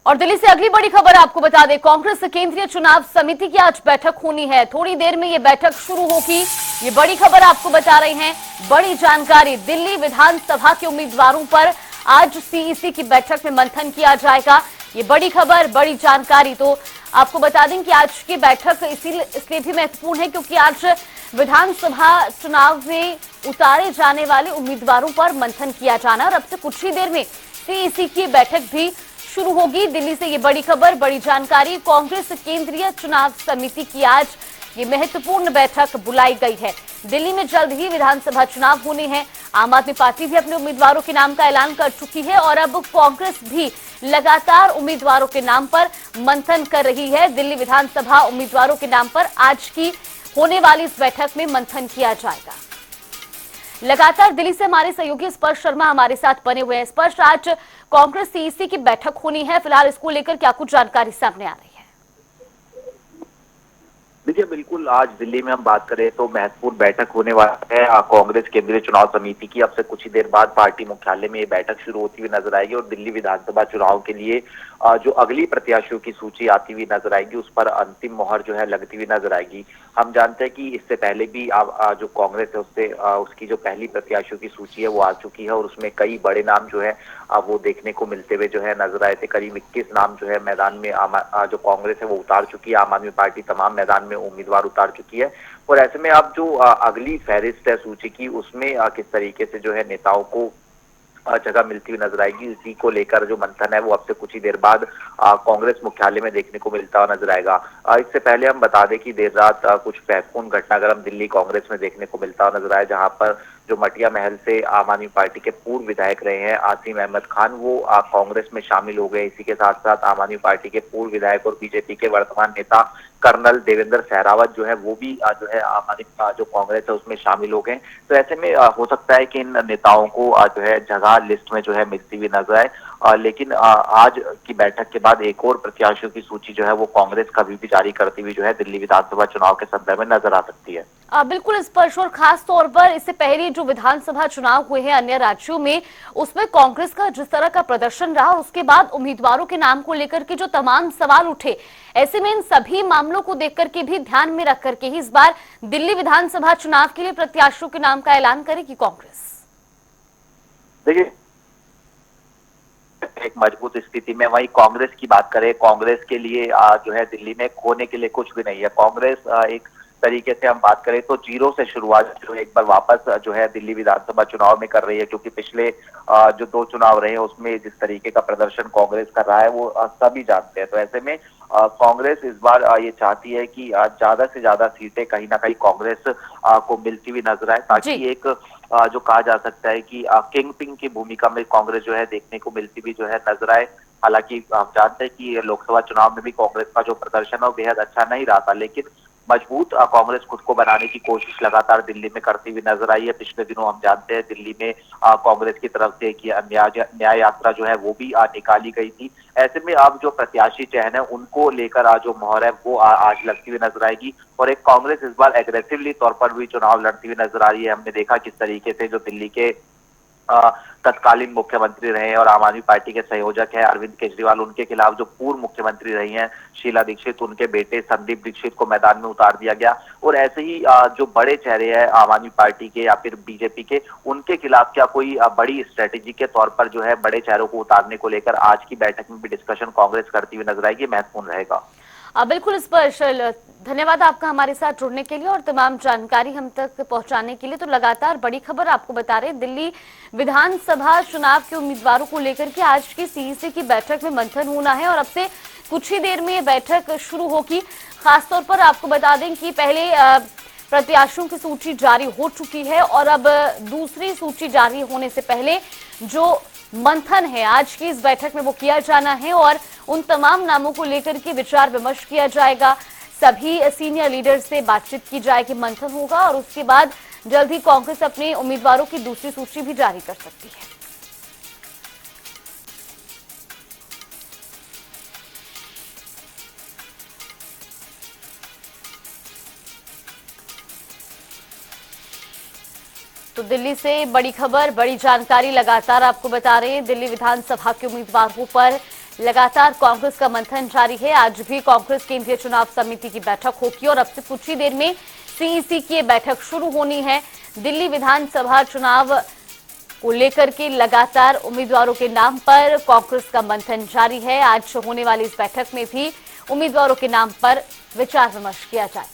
और दिल्ली से अगली बड़ी खबर आपको बता दें, कांग्रेस केंद्रीय चुनाव समिति की आज बैठक होनी है। थोड़ी देर में ये बैठक शुरू होगी। ये बड़ी खबर आपको बता रहे हैं। बड़ी जानकारी, दिल्ली विधानसभा के उम्मीदवारों पर आज सीईसी की बैठक में मंथन किया जाएगा। ये बड़ी खबर, बड़ी जानकारी। तो आपको बता दें कि आज की बैठक इसलिए भी महत्वपूर्ण है क्योंकि आज विधानसभा चुनाव में उतारे जाने वाले उम्मीदवारों पर मंथन किया जाना और अब से कुछ ही देर में सीईसी की बैठक भी शुरू होगी। दिल्ली से ये बड़ी खबर, बड़ी जानकारी। कांग्रेस केंद्रीय चुनाव समिति की आज ये महत्वपूर्ण बैठक बुलाई गई है। दिल्ली में जल्द ही विधानसभा चुनाव होने हैं। आम आदमी पार्टी भी अपने उम्मीदवारों के नाम का ऐलान कर चुकी है और अब कांग्रेस भी लगातार उम्मीदवारों के नाम पर मंथन कर रही है। दिल्ली विधानसभा उम्मीदवारों के नाम पर आज की होने वाली इस बैठक में मंथन किया जाएगा। लगातार दिल्ली से हमारे सहयोगी स्पर्श शर्मा हमारे साथ बने हुए हैं। स्पर्श, आज कांग्रेस सीईसी की बैठक होनी है, फिलहाल इसको लेकर क्या कुछ जानकारी सामने आ रही है? देखिए, बिल्कुल आज दिल्ली में हम बात करें तो महत्वपूर्ण बैठक होने वाली है कांग्रेस केंद्रीय चुनाव समिति की। अब से कुछ ही देर बाद पार्टी मुख्यालय में ये बैठक शुरू होती हुई नजर आएगी और दिल्ली विधानसभा चुनाव के लिए जो अगली प्रत्याशियों की सूची आती हुई नजर आएगी, उस पर अंतिम मोहर जो है लगती हुई नजर आएगी। हम जानते हैं कि इससे पहले भी जो कांग्रेस है उससे उसकी जो पहली प्रत्याशियों की सूची है वो आ चुकी है और उसमें कई बड़े नाम जो है वो देखने को मिलते हुए जो है नजर आए थे। करीब 21 नाम जो है मैदान में जो कांग्रेस है वो उतार चुकी है। आम आदमी पार्टी तमाम मैदान में उम्मीदवार उतार चुकी है और ऐसे में अब जो अगली फहरिस्त है सूची की, उसमें किस तरीके से जो है नेताओं को जगह मिलती हुई नजर आएगी, इसी को लेकर जो मंथन है वो अब से कुछ ही देर बाद कांग्रेस मुख्यालय में देखने को मिलता हुआ नजर आएगा। इससे पहले हम बता दें कि देर रात कुछ महत्वपूर्ण घटनाक्रम दिल्ली कांग्रेस में देखने को मिलता हुआ नजर आया, जहां पर जो मटिया महल से आम आदमी पार्टी के पूर्व विधायक रहे हैं आसिम अहमद खान, वो कांग्रेस में शामिल हो गए। इसी के साथ साथ आम आदमी पार्टी के पूर्व विधायक और बीजेपी के वर्तमान नेता कर्नल देवेंद्र सहरावत जो है वो भी जो है आम आदमी जो कांग्रेस है उसमें शामिल हो गए। तो ऐसे में हो सकता है कि इन नेताओं को जो है जगह लिस्ट में जो है मिलती हुई नजर आए। लेकिन आज की बैठक के बाद एक और प्रत्याशियों की सूची जो है वो कांग्रेस कभी भी जारी करती हुई जो है दिल्ली विधानसभा चुनाव के संदर्भ में नजर आ सकती है। बिल्कुल स्पर्श, और खास तौर पर इससे पहले जो विधानसभा चुनाव हुए हैं अन्य राज्यों में, उसमें कांग्रेस का जिस तरह का प्रदर्शन रहा और उसके बाद उम्मीदवारों के नाम को लेकर के जो तमाम सवाल उठे, ऐसे में इन सभी मामलों को देख करके भी ध्यान में रख करके ही इस बार दिल्ली विधानसभा चुनाव के लिए प्रत्याशियों के नाम का ऐलान करेगी कांग्रेस। देखिए, एक मजबूत स्थिति में वही कांग्रेस की बात करें, कांग्रेस के लिए जो है दिल्ली में खोने के लिए कुछ भी नहीं है। कांग्रेस एक तरीके से हम बात करें तो जीरो से शुरुआत जो एक बार वापस जो है दिल्ली विधानसभा चुनाव में कर रही है, क्योंकि पिछले जो 2 चुनाव रहे हैं उसमें जिस तरीके का प्रदर्शन कांग्रेस कर रहा है वो सभी जानते हैं। तो ऐसे में कांग्रेस इस बार ये चाहती है कि ज्यादा से ज्यादा सीटें कहीं ना कहीं कांग्रेस को मिलती हुई नजर आए, ताकि एक जो कहा जा सकता है कि किंग पिंग की भूमिका में कांग्रेस जो है देखने को मिलती हुई जो है नजर आए। हालांकि हम जानते हैं कि लोकसभा चुनाव में भी कांग्रेस का जो प्रदर्शन है वो बेहद अच्छा नहीं रहा था, लेकिन मजबूत कांग्रेस खुद को बनाने की कोशिश लगातार दिल्ली में करती हुई नजर आई है। पिछले दिनों हम जानते हैं दिल्ली में कांग्रेस की तरफ से एक न्याय यात्रा जो है वो भी निकाली गई थी। ऐसे में अब जो प्रत्याशी चयन है उनको लेकर जो मोहर है वो आज लगती हुई नजर आएगी और एक कांग्रेस इस बार एग्रेसिवली तौर पर भी चुनाव लड़ती हुई नजर आ रही है। हमने देखा किस तरीके से जो दिल्ली के तत्कालीन मुख्यमंत्री रहे हैं और आम आदमी पार्टी के संयोजक हैं अरविंद केजरीवाल, उनके खिलाफ जो पूर्व मुख्यमंत्री रही हैं शीला दीक्षित, उनके बेटे संदीप दीक्षित को मैदान में उतार दिया गया। और ऐसे ही जो बड़े चेहरे हैं आम आदमी पार्टी के या फिर बीजेपी के, उनके खिलाफ क्या कोई बड़ी स्ट्रेटेजी के तौर पर जो है बड़े चेहरों को उतारने को लेकर आज की बैठक में भी डिस्कशन कांग्रेस करती हुई नजर आएगी, महत्वपूर्ण रहेगा। बिल्कुल स्पर्श, धन्यवाद आपका हमारे साथ जुड़ने के लिए और तमाम जानकारी हम तक पहुंचाने के लिए। तो लगातार बड़ी खबर आपको बता रहे, दिल्ली विधानसभा चुनाव के उम्मीदवारों को लेकर के आज की सीईसी की बैठक में मंथन होना है और अब से कुछ ही देर में ये बैठक शुरू होगी। खासतौर पर आपको बता दें कि पहले प्रत्याशियों की सूची जारी हो चुकी है और अब दूसरी सूची जारी होने से पहले जो मंथन है आज की इस बैठक में वो किया जाना है और उन तमाम नामों को लेकर के विचार विमर्श किया जाएगा। सभी सीनियर लीडर से बातचीत की जाएगी, मंथन होगा और उसके बाद जल्द ही कांग्रेस अपने उम्मीदवारों की दूसरी सूची भी जारी कर सकती है। तो दिल्ली से बड़ी खबर, बड़ी जानकारी लगातार आपको बता रहे हैं। दिल्ली विधानसभा के उम्मीदवारों पर लगातार कांग्रेस का मंथन जारी है। आज भी कांग्रेस केंद्रीय चुनाव समिति की बैठक होगी और अब से कुछ ही देर में सीईसी की ये बैठक शुरू होनी है। दिल्ली विधानसभा चुनाव को लेकर के लगातार उम्मीदवारों के नाम पर कांग्रेस का मंथन जारी है। आज होने वाली इस बैठक में भी उम्मीदवारों के नाम पर विचार विमर्श किया जाए।